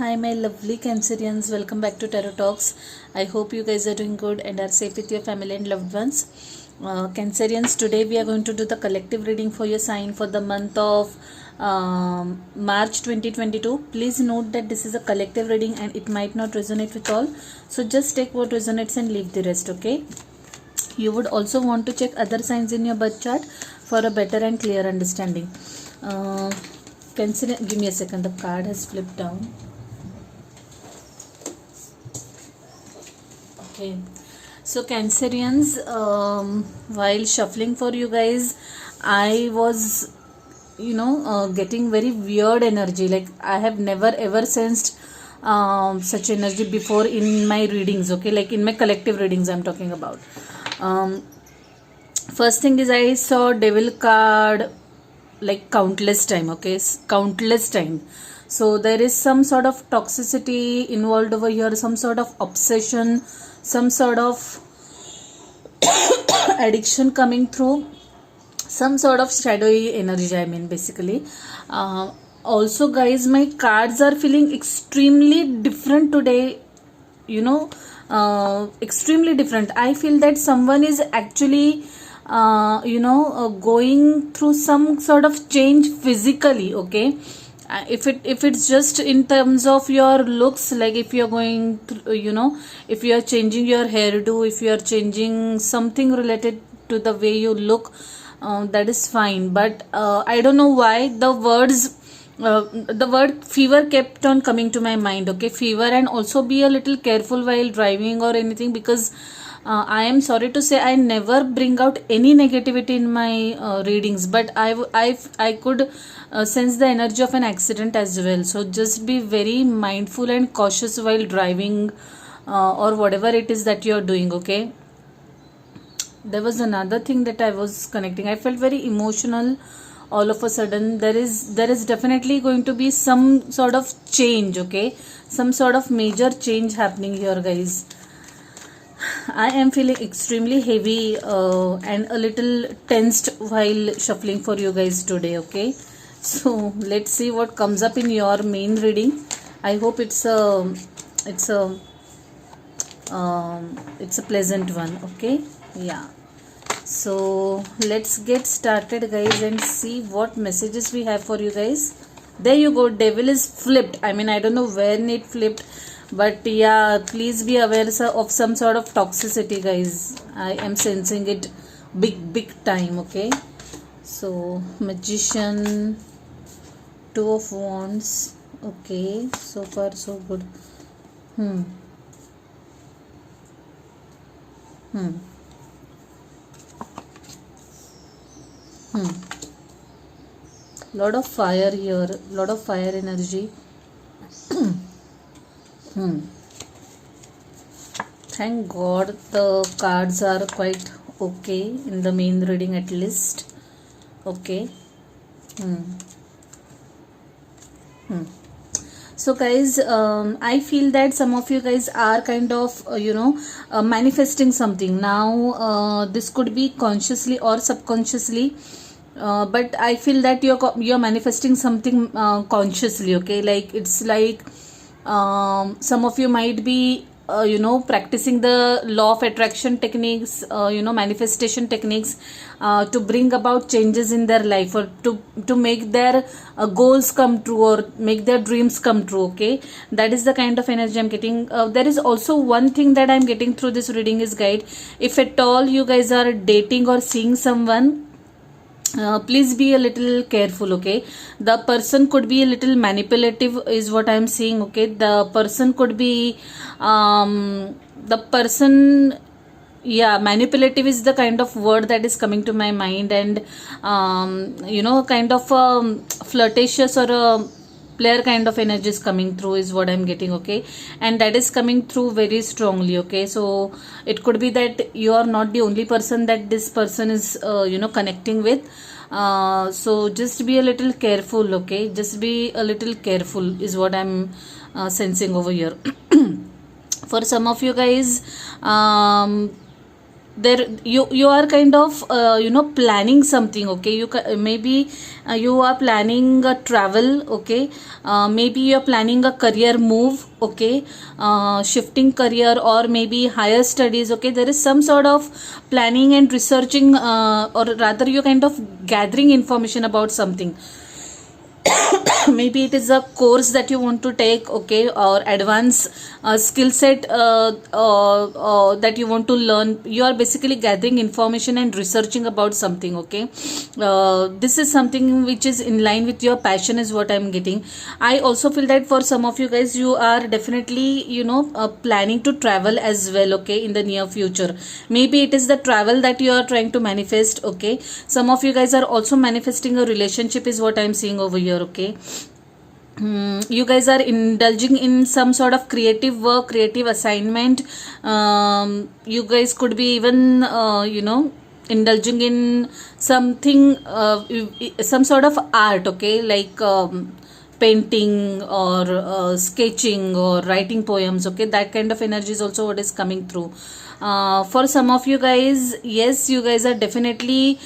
Hi, my lovely Cancerians. Welcome back to Tarot Talks. I hope you guys are doing good and are safe with your family and loved ones. Cancerians, today we are going to do the collective reading for your sign for the month of March 2022. Please note that this is a collective reading and it might not resonate with all. So just take what resonates and leave the rest, okay? You would also want to check other signs in your birth chart for a better and clear understanding. Cancerian, give me a second. The card has flipped down. Okay, so Cancerians, while shuffling for you guys, I was getting very weird energy. Like I have never ever sensed such energy before in my readings. Okay, like in my collective readings I'm talking about. First thing is I saw devil card like countless time. Okay, countless time. So there is some sort of toxicity involved over here, some sort of obsession, some sort of addiction coming through, some sort of shadowy energy, I mean basically. Also guys, my cards are feeling extremely different today, extremely different. I feel that someone is actually going through some sort of change physically. Okay, if it's just in terms of your looks, like if you're going through, if you are changing your hairdo, if you are changing something related to the way you look, that is fine. But I don't know why the word fever kept on coming to my mind. Okay, fever, and also be a little careful while driving or anything, because I am sorry to say I never bring out any negativity in my readings, but I could sense the energy of an accident as well. So just be very mindful and cautious while driving or whatever it is that you are doing. Okay, there was another thing that I was connecting. I felt very emotional all of a sudden. There is definitely going to be some sort of change. Okay, some sort of major change happening here, guys. I am feeling extremely heavy and a little tensed while shuffling for you guys today. Okay, so let's see what comes up in your main reading. I hope it's a pleasant one. Okay, yeah. So let's get started, guys, and see what messages we have for you guys. There you go. Devil is flipped. I mean, I don't know when it flipped, but yeah, please be aware of some sort of toxicity, guys. I am sensing it big time. Okay, so Magician, Two of Wands. Okay, so far so good. Lot of fire here, lot of fire energy. Thank God the cards are quite okay in the main reading, at least. Okay. So guys, I feel that some of you guys are kind of manifesting something now. This could be consciously or subconsciously, but I feel that you're manifesting something consciously. Okay, like it's like some of you might be practicing the law of attraction techniques, manifestation techniques, to bring about changes in their life, or to make their goals come true, or make their dreams come true. Okay, that is the kind of energy I'm getting. There is also one thing that I'm getting through this reading is, guide, if at all you guys are dating or seeing someone, please be a little careful. Okay, the person could be a little manipulative is what I'm seeing. Okay, the person could be manipulative is the kind of word that is coming to my mind, and kind of flirtatious or a player kind of energy is coming through is what I'm getting. Okay, and that is coming through very strongly. Okay, so it could be that you are not the only person that this person is connecting with. So just be a little careful. Okay, just be a little careful is what I'm sensing over here. For some of you guys, there you are kind of planning something, okay? Maybe you are planning a travel, okay? Maybe you are planning a career move, okay? Shifting career, or maybe higher studies, okay? There is some sort of planning and researching, or rather you're kind of gathering information about something. Maybe it is a course that you want to take, okay? Or advance skill set that you want to learn. You are basically gathering information and researching about something, okay? This is something which is in line with your passion, is what I'm getting. I also feel that for some of you guys, you are definitely planning to travel as well, okay, in the near future. Maybe it is the travel that you are trying to manifest, okay? Some of you guys are also manifesting a relationship, is what I'm seeing over here, okay? You guys are indulging in some sort of creative work, creative assignment. You guys could be even indulging in something, some sort of art, okay? Like painting, or sketching, or writing poems, okay? That kind of energy is also what is coming through. For some of you guys, yes, you guys are definitely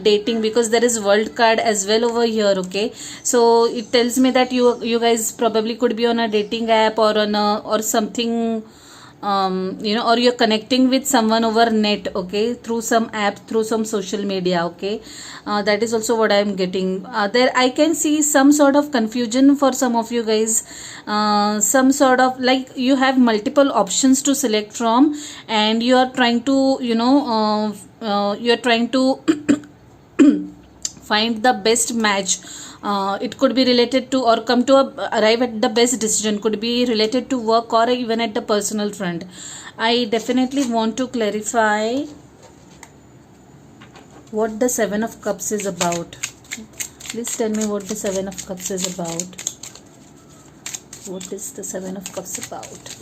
dating, because there is world card as well over here, okay? So it tells me that you guys probably could be on a dating app, or on or something, or you're connecting with someone over net, okay, through some app, through some social media, okay? That is also what I'm getting. There I can see some sort of confusion for some of you guys. Some sort of, like, you have multiple options to select from, and you are trying to you're trying to find the best match. It could be related to, or come to arrive at the best decision, could be related to work, or even at the personal front. I definitely want to clarify what the Seven of Cups is about. Please tell me what the Seven of Cups is about. What is the Seven of Cups about?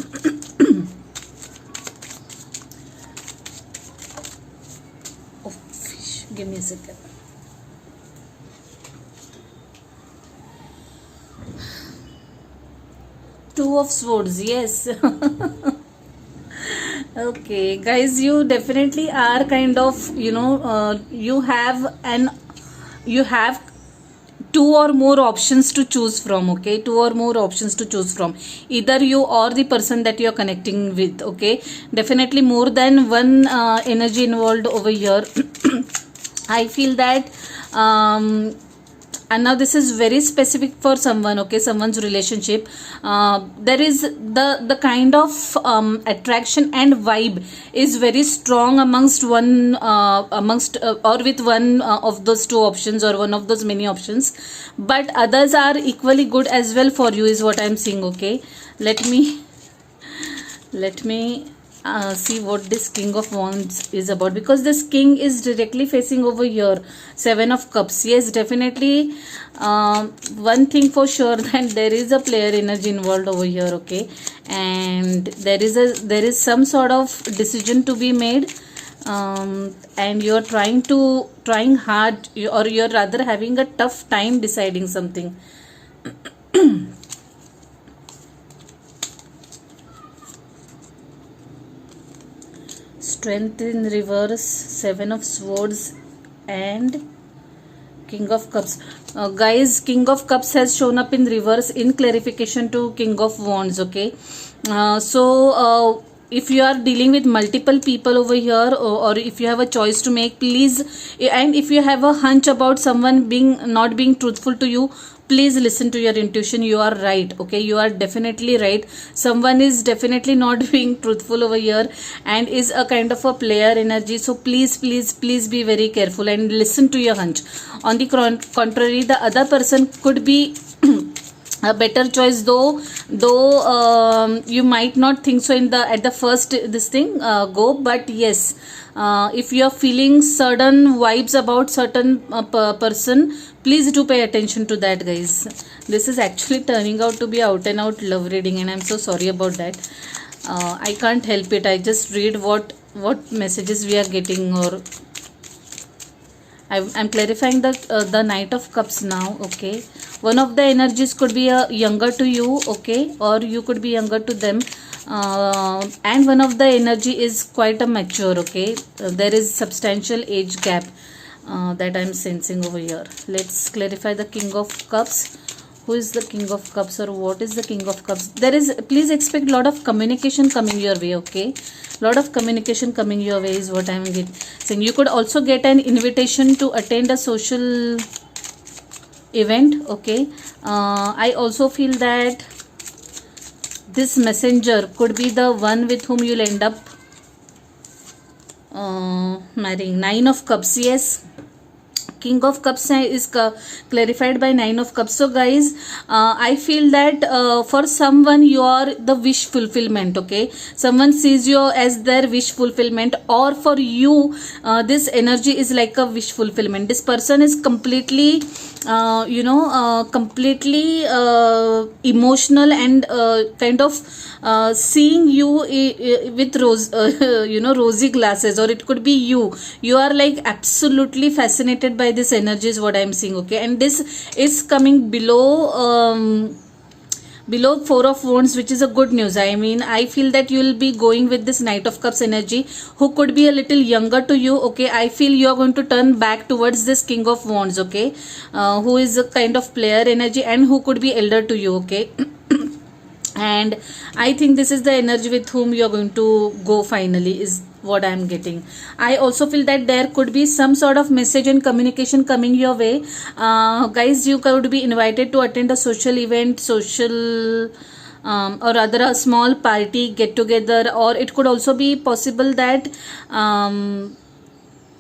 Oh, fish. Give me a second. Two of Swords, yes. Okay, guys, you definitely are kind of, you have two or more options to choose from, okay? Two or more options to choose from, either you or the person that you're connecting with, okay? Definitely more than one energy involved over here. I feel that and now this is very specific for someone, okay? Someone's relationship. There is the kind of attraction and vibe is very strong amongst one or with one of those two options, or one of those many options, but others are equally good as well for you, is what I'm seeing, okay? Let me see what this King of Wands is about, because this king is directly facing over here Seven of Cups. Yes, definitely one thing for sure, that there is a player energy involved over here, okay? And there is some sort of decision to be made, and you're trying hard, or you're rather having a tough time deciding something. Strength in reverse, Seven of Swords, and King of Cups. Guys, King of Cups has shown up in reverse in clarification to King of Wands, okay? So if you are dealing with multiple people over here, or if you have a choice to make, please, and if you have a hunch about someone not being truthful to you, please listen to your intuition. You are right, okay? You are definitely right. Someone is definitely not being truthful over here and is a kind of a player energy. So please be very careful and listen to your hunch. On the contrary, the other person could be a better choice, though you might not think so at the first go, but yes, if you are feeling certain vibes about certain person, please do pay attention to that, guys. This is actually turning out to be out and out love reading, and I'm so sorry about that. I can't help it. I just read what messages we are getting, or I'm clarifying the Knight of Cups now, okay? One of the energies could be younger to you, okay? Or you could be younger to them. and one of the energy is quite a mature. Okay, there is substantial age gap that I'm sensing over here. Let's clarify the King of Cups. Who is the King of Cups, or what is the King of Cups? There is, please expect lot of communication coming your way. Okay, lot of communication coming your way is what I'm saying. You could also get an invitation to attend a social event. Okay, I also feel that this messenger could be the one with whom you'll end up marrying. Nine of Cups, yes. King of Cups is clarified by Nine of Cups. So guys, I feel that for someone you are the wish fulfillment. Okay, someone sees you as their wish fulfillment, or for you this energy is like a wish fulfillment. This person is completely completely emotional and kind of seeing you with rosy glasses, or it could be you are like absolutely fascinated by this energy is what I'm seeing. Okay, and this is coming below Four of Wands, which is a good news. I mean, I feel that you will be going with this Knight of Cups energy, who could be a little younger to you. Okay, I feel you are going to turn back towards this King of Wands. Okay, who is a kind of player energy and who could be elder to you. Okay. And I think this is the energy with whom you are going to go finally, is what I am getting. I also feel that there could be some sort of message and communication coming your way. Guys, you could be invited to attend a social event, or rather a small party, get together, or it could also be possible that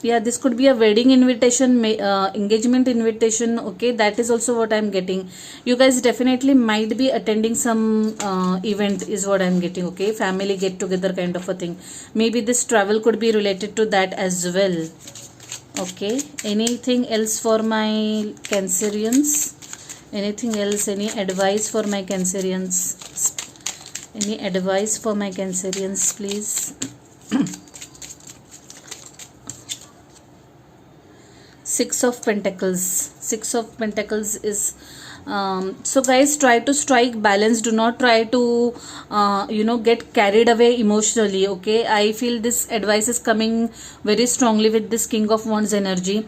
this could be a wedding invitation, engagement invitation. Okay, that is also what I'm getting. You guys definitely might be attending some event is what I'm getting. Okay, family get together kind of a thing. Maybe this travel could be related to that as well. Okay, anything else for my Cancerians? Anything else? Any advice for my Cancerians? Any advice for my Cancerians, please? Six of Pentacles. Six of Pentacles is so guys, try to strike balance. Do not try to get carried away emotionally. Okay, I feel this advice is coming very strongly with this King of Wands energy.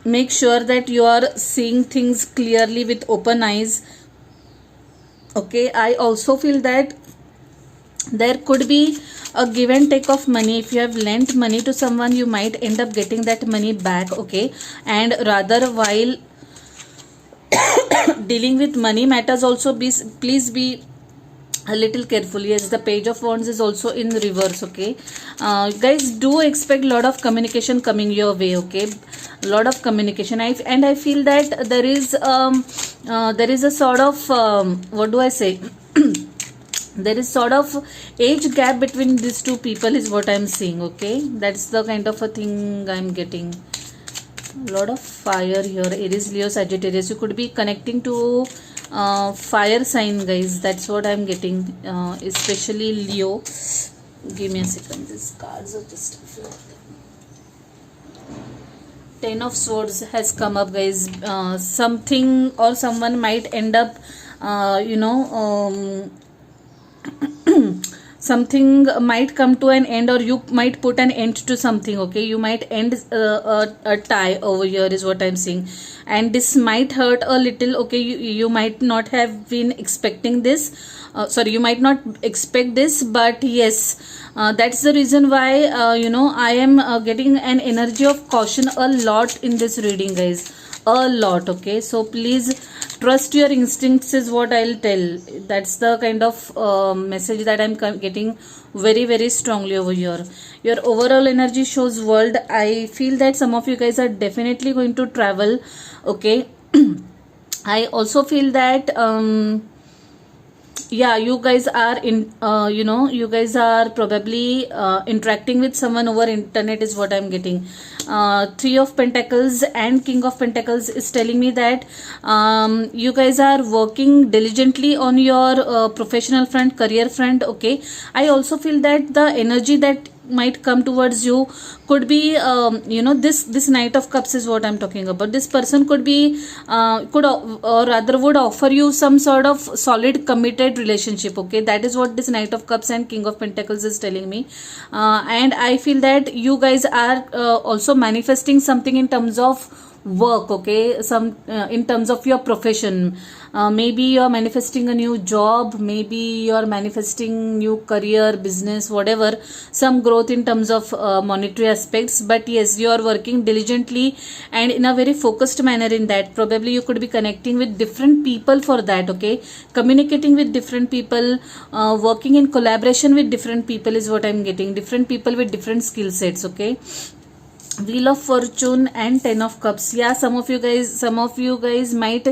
Make sure that you are seeing things clearly with open eyes. Okay, I also feel that there could be a give and take of money. If you have lent money to someone, you might end up getting that money back. Okay, and rather while dealing with money matters also, please be a little careful. Yes, the Page of Wands is also in reverse. Okay, guys, do expect a lot of communication coming your way. Okay, a lot of communication. I feel that there is a sort of what do I say there is sort of age gap between these two people is what I'm seeing. Okay, that's the kind of a thing I'm getting. A lot of fire here. Aries, Leo, Sagittarius. You could be connecting to fire sign, guys. That's what I'm getting, especially Leo. Give me a second. These cards are just Ten of Swords has come up, guys. Something or someone might end up something might come to an end, or you might put an end to something. Okay, you might end a tie over here is what I'm seeing, and this might hurt a little. Okay, you might not have been expecting this. You might not expect this, but yes, that's the reason why I am getting an energy of caution a lot in this reading, guys, a lot. Okay, so please trust your instincts is what I'll tell. That's the kind of message that I'm getting very, very strongly over here. Your overall energy shows world. I feel that some of you guys are definitely going to travel. Okay, I also feel that you guys are you guys are probably interacting with someone over internet is what I'm getting. Three of Pentacles and King of Pentacles is telling me that you guys are working diligently on your professional front, career front. Okay, I also feel that the energy that might come towards you could be this Knight of Cups is what I'm talking about. This person could be or rather would offer you some sort of solid committed relationship. Okay, that is what this Knight of Cups and King of Pentacles is telling me. And I feel that you guys are also manifesting something in terms of work. Okay, some in terms of your profession. Maybe you're manifesting a new job, maybe you're manifesting new career, business, whatever, some growth in terms of monetary aspects. But yes, you are working diligently and in a very focused manner in that. Probably you could be connecting with different people for that. Okay, communicating with different people, working in collaboration with different people is what I'm getting. Different people with different skill sets. Okay, Wheel of Fortune and Ten of Cups. Yeah, some of you guys might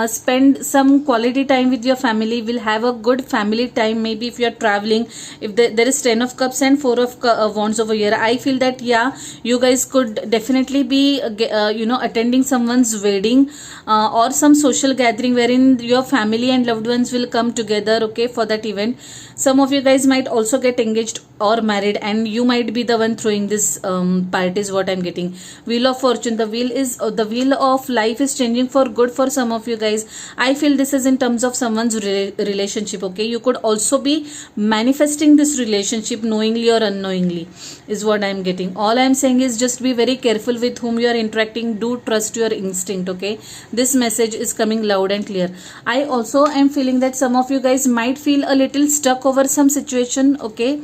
spend some quality time with your family, will have a good family time. Maybe if you are traveling, if there is Ten of Cups and Four of Wands over here, I feel that yeah, you guys could definitely be attending someone's wedding or some social gathering wherein your family and loved ones will come together. Okay, for that event. Some of you guys might also get engaged or married, and you might be the one throwing this party is what I'm getting. Wheel of Fortune, the wheel of life is changing for good for some of you guys. I feel this is in terms of someone's relationship. Okay, you could also be manifesting this relationship knowingly or unknowingly is what I'm getting. All I'm saying is just be very careful with whom you are interacting. Do trust your instinct. Okay, this message is coming loud and clear. I also am feeling that some of you guys might feel a little stuck over some situation. Okay,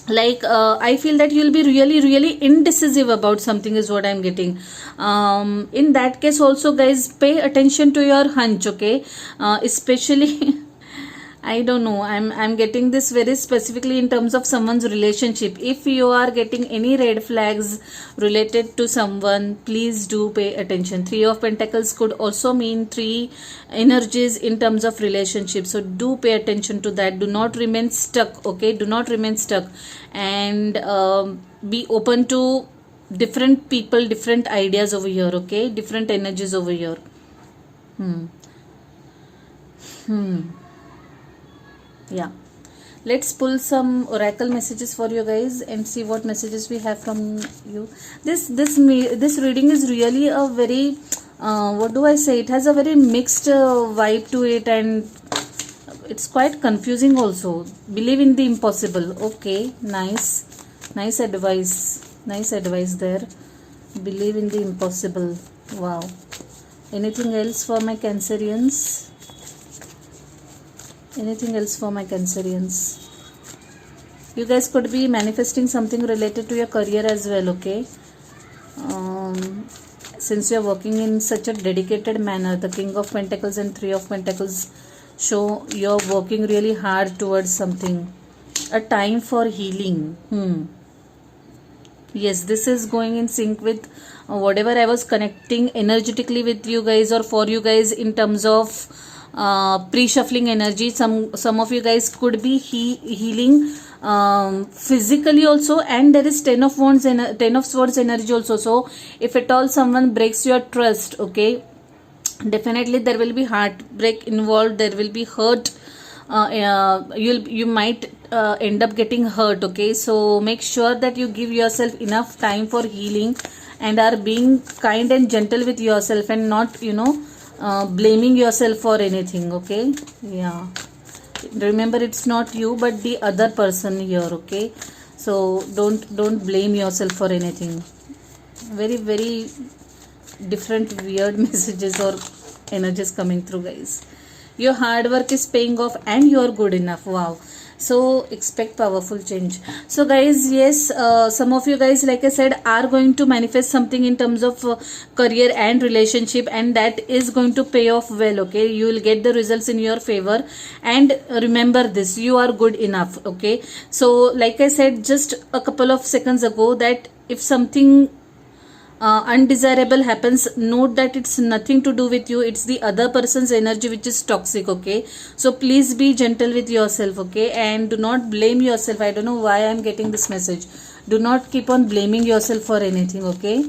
like I feel that you'll be really indecisive about something is what I'm getting. In that case also, guys, pay attention to your hunch. Okay, especially I don't know, I'm getting this very specifically in terms of someone's relationship. If you are getting any red flags related to someone, please do pay attention. Three of Pentacles could also mean three energies in terms of relationship, so do pay attention to that. Do not remain stuck. Okay, do not remain stuck, and be open to different people, different ideas over here. Okay, different energies over here. Yeah, let's pull some oracle messages for you guys and see what messages we have from you. This reading is really a very what do I say, it has a very mixed vibe to it, and it's quite confusing also. Believe in the impossible. Okay, nice advice there. Believe in the impossible. Wow. Anything else for my Cancerians? Anything else for my Cancerians? You guys could be manifesting something related to your career as well. Okay, since you are working in such a dedicated manner, the King of Pentacles and Three of Pentacles show you're working really hard towards something. A time for healing. Yes, this is going in sync with whatever I was connecting energetically with you guys or for you guys in terms of pre-shuffling energy. Some of you guys could be healing physically also, and there is Ten of Swords energy also. So if at all someone breaks your trust, okay, definitely there will be heartbreak involved, there will be hurt. You might end up getting hurt. Okay, so make sure that you give yourself enough time for healing and are being kind and gentle with yourself and not blaming yourself for anything. Okay, yeah, remember it's not you but the other person here. Okay, so don't blame yourself for anything. Very different weird messages or energies coming through, guys. Your hard work is paying off and you are good enough. Wow. So expect powerful change. So guys, yes, some of you guys, like I said, are going to manifest something in terms of career and relationship, and that is going to pay off well. Okay, you will get the results in your favor, and remember this, you are good enough. Okay, so like I said just a couple of seconds ago, that if something undesirable happens, note that it's nothing to do with you, it's the other person's energy which is toxic. Okay, so please be gentle with yourself. Okay, and do not blame yourself. I don't know why I'm getting this message. Do not keep on blaming yourself for anything. Okay,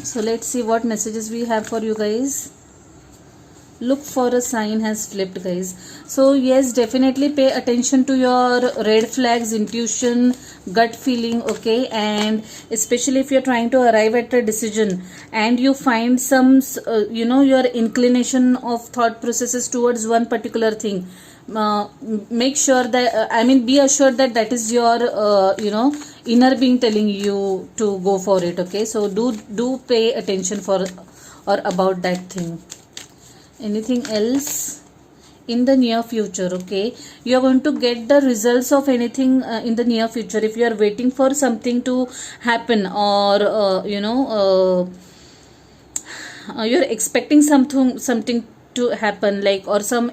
so let's see what messages we have for you guys. Look for a sign has flipped, guys. So yes, definitely pay attention to your red flags, intuition, gut feeling, okay? And especially if you're trying to arrive at a decision and you find some your inclination of thought processes towards one particular thing, make sure that be assured that that is your inner being telling you to go for it, okay? So do pay attention for or about that thing. Anything else? In the near future, okay, you are going to get the results of anything in the near future. If you are waiting for something to happen, or you're expecting something to happen, like, or some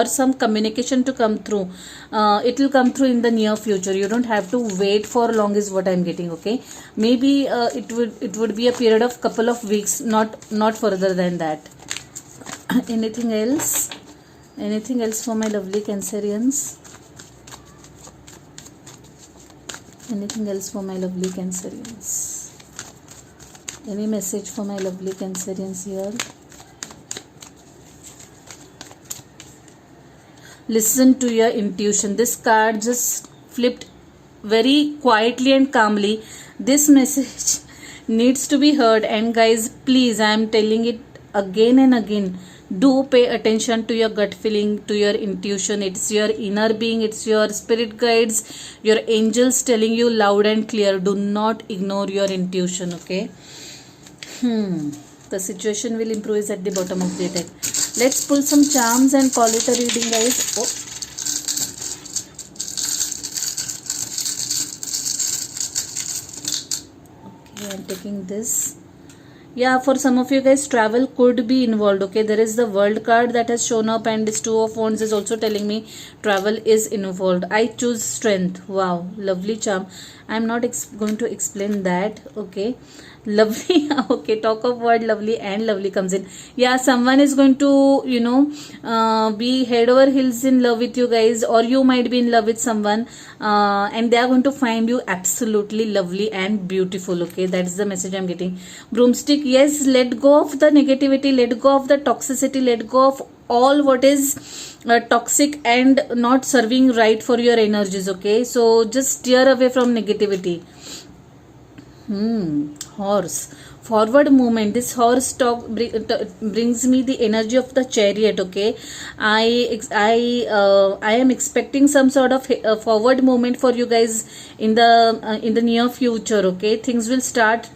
some communication to come through, it will come through in the near future. You don't have to wait for long is what I'm getting, okay? Maybe it would be a period of couple of weeks, not further than that. Anything else? Anything else for my lovely Cancerians? Anything else for my lovely Cancerians? Any message for my lovely Cancerians here? Listen to your intuition. This card just flipped very quietly and calmly. This message needs to be heard, and guys, please, I am telling it again and again, do pay attention to your gut feeling, to your intuition. It's your inner being, it's your spirit guides, your angels telling you loud and clear. Do not ignore your intuition, okay? The situation will improve is at the bottom of the deck. Let's pull some charms and call it a reading, guys. Okay, I'm taking this. Yeah, for some of you guys, travel could be involved, okay? There is the World card that has shown up, and this Two of Wands is also telling me travel is involved. I choose strength. Wow, lovely charm. I'm not going to explain that, okay? Lovely. Okay, talk of word lovely and lovely comes in. Yeah, someone is going to be head over heels in love with you guys, or you might be in love with someone, and they are going to find you absolutely lovely and beautiful, okay? That's the message I'm getting. Broomstick, yes, let go of the negativity, let go of the toxicity, let go of all what is toxic and not serving right for your energies, okay? So just steer away from negativity. Horse, forward movement. This horse talk brings me the energy of the Chariot, okay? I am expecting some sort of forward movement for you guys in the near future, okay? Things will start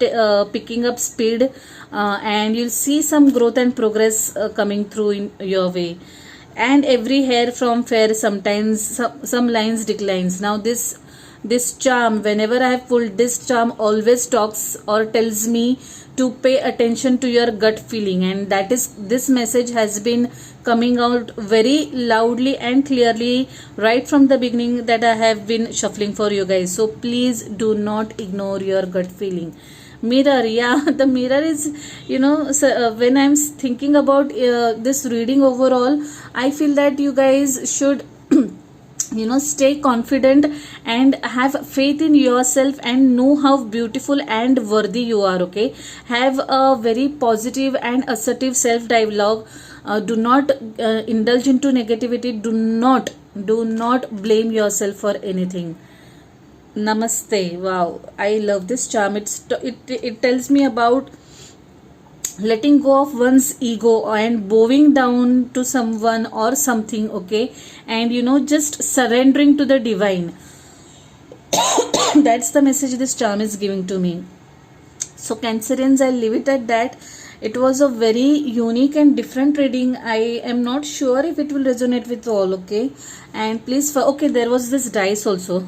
picking up speed, and you'll see some growth and progress coming through in your way. And every hair from fair, sometimes some lines declines. Now this charm, whenever I have pulled, this charm always talks or tells me to pay attention to your gut feeling, and that is, this message has been coming out very loudly and clearly right from the beginning that I have been shuffling for you guys. So please do not ignore your gut feeling. Mirror, yeah, the mirror is, so, when I'm thinking about this reading overall, I feel that you guys should stay confident and have faith in yourself and know how beautiful and worthy you are, okay? Have a very positive and assertive self dialogue. Do not indulge into negativity. Do not blame yourself for anything. Namaste. Wow, I love this charm. It tells me about letting go of one's ego and bowing down to someone or something, okay? And just surrendering to the divine. That's the message this charm is giving to me. So Cancerians, I'll leave it at that. It was a very unique and different reading. I am not sure if it will resonate with all, okay? And please, okay, there was this dice also.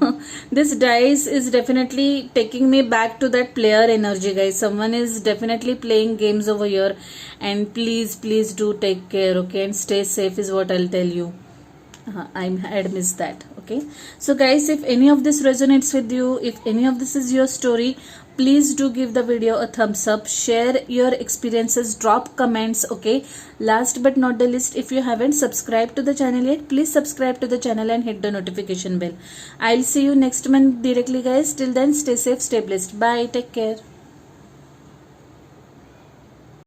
This dice is definitely taking me back to that player energy, guys. Someone is definitely playing games over here, and please do take care, okay? And stay safe is what I'll tell you. I had missed that, okay? So guys, if any of this resonates with you, if any of this is your story, please do give the video a thumbs up, share your experiences, drop comments, okay? Last but not the least, if you haven't subscribed to the channel yet, please subscribe to the channel and hit the notification bell. I'll see you next month directly, guys. Till then, stay safe, stay blessed. Bye, take care.